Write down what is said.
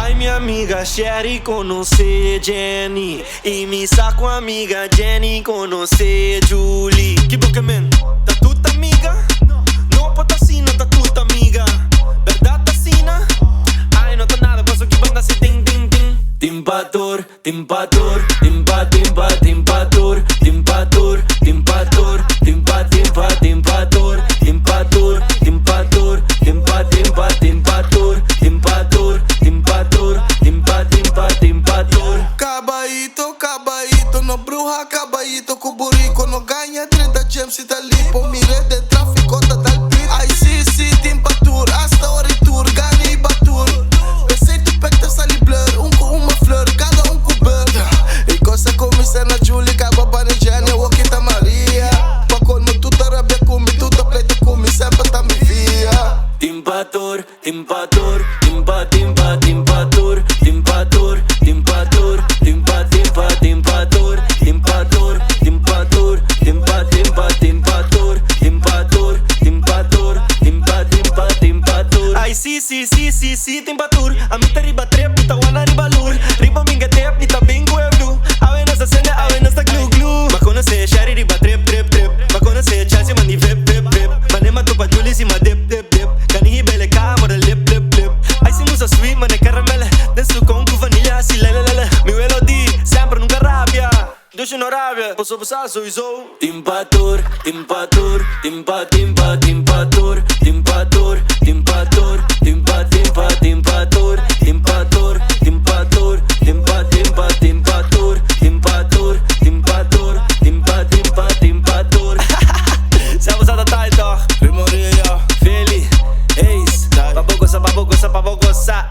Ai minha amiga Sherry conhecer Jenny e me saco amiga Jenny conhecer Julie. Que boca man, tá tudo amiga? Não pode assim, não tá tudo amiga. Verdade tá assim, né? Ai não tá nada, passo que banda se ting ting ting. Timpator, timpator, timpa timpa timpator, timpator, timpator, timpa timpa timpator, timpator, timpator, timpa timpa timpator, timpator, timpator, timpa timpa timpator. Caballito, caballito, no bruja, caballito, cuburico, no ganha 30 gems e tá limpo, mire de tráfico, tá tal pit. Ai sim, sim, timpatur, hasta hora tour, gani batur. Pensei tu pecta sali blur, com uma flor, cada com bird. E coisa começa na Julie, caba banijane, o que tá Maria. Paco no tu tá rabia comigo, tu tá pleito comigo, sempre tá me via. Timpator, timpator, timpa timpa timpator, timpator, timpator, timpa timpa timpator, timpator, timpator, timpa timpa timpator, timpator, timpator, timpa timpa timpator. Ai si timpator, a mi ta riba trep, ta wana riba lur, riba minga tep, ni ta bingo e blue. Awe nasa sende, awe nasa glue glue. Ma conoce Sherry riba trep trep trep, ma conoce Chelsea mani vep vep vep. Manema tu pa Julie si ma dip dip dip. Kani bele camera lip lip lip. Ai si musa sweet mane caramelle, denso con vanilha si lele lele. Mi melodie sempre nunca rabbia. Dus je no rabia, posso passar sowieso. Timpator, timpator, timpa timpa timpator, timpator, timpator, timpa timpa timpator, timpator, timpator, timpa timpa timpator, timpator, timpator, timpa timpa timpator. Siamo stati dai toch, Rimoria, Feli, Ace, papo gossa, papo gossa, papo gossa.